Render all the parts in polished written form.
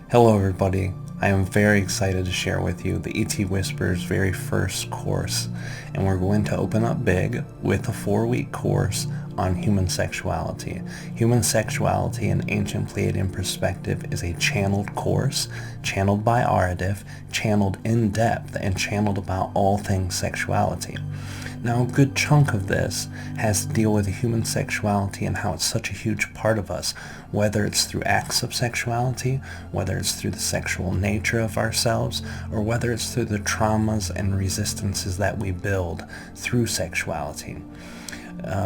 Hello everybody, I am very excited to share with you the ET Whisper's very first course, and we're going to open up big with a 4-week course on human sexuality. Human sexuality in ancient Pleiadian perspective is a channeled course, channeled by Aridif, channeled in depth, and channeled about all things sexuality. Now, a good chunk of this has to deal with human sexuality and how it's such a huge part of us, whether it's through acts of sexuality, whether it's through the sexual nature of ourselves, or whether it's through the traumas and resistances that we build through sexuality.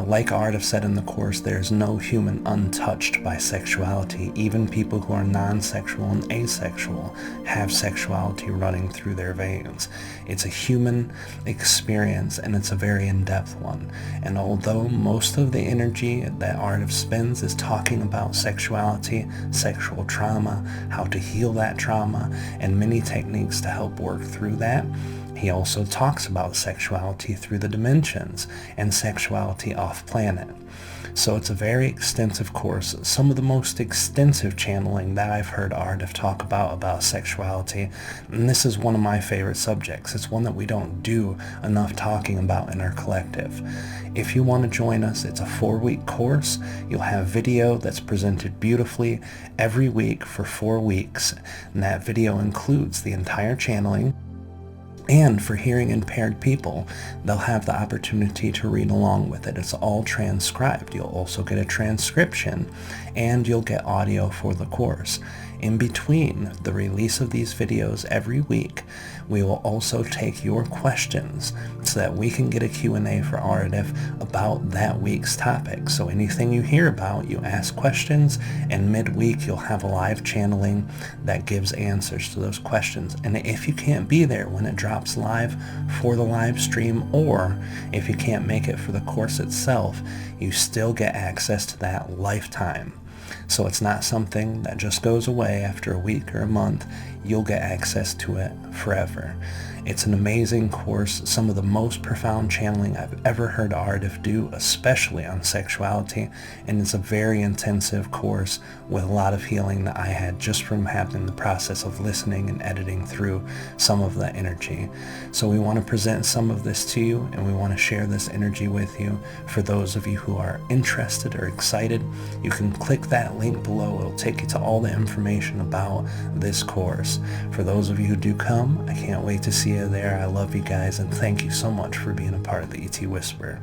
Like Aridif said in the course, there's no human untouched by sexuality. Even people who are non-sexual and asexual have sexuality running through their veins. It's a human experience, and it's a very in-depth one. And although most of the energy that Aridif spends is talking about sexuality, sexual trauma, how to heal that trauma, and many techniques to help work through that, he also talks about sexuality through the dimensions and sexuality off planet. So it's a very extensive course, some of the most extensive channeling that I've heard Aridif talk about sexuality, and this is one of my favorite subjects. It's one that we don't do enough talking about in our collective. If you want to join us, it's a 4-week course. You'll have video that's presented beautifully every week for 4 weeks, and that video includes the entire channeling. And for hearing impaired people, they'll have the opportunity to read along with it. It's all transcribed. You'll also get a transcription, and you'll get audio for the course. In between the release of these videos every week, we will also take your questions so that we can get a Q&A for Aridif about that week's topic. So anything you hear about, you ask questions, and midweek you'll have a live channeling that gives answers to those questions. And if you can't be there when it drops live for the live stream, or if you can't make it for the course itself, you still get access to that lifetime. So it's not something that just goes away after a week or a month. You'll get access to it forever. It's an amazing course, some of the most profound channeling I've ever heard Aridif do, especially on sexuality, and it's a very intensive course with a lot of healing that I had just from having the process of listening and editing through some of that energy. So we want to present some of this to you, and we want to share this energy with you. For those of you who are interested or excited, you can click that link below. It'll take you to all the information about this course. For those of you who do come, I can't wait to see you there. I love you guys, and thank you so much for being a part of the ET Whisper.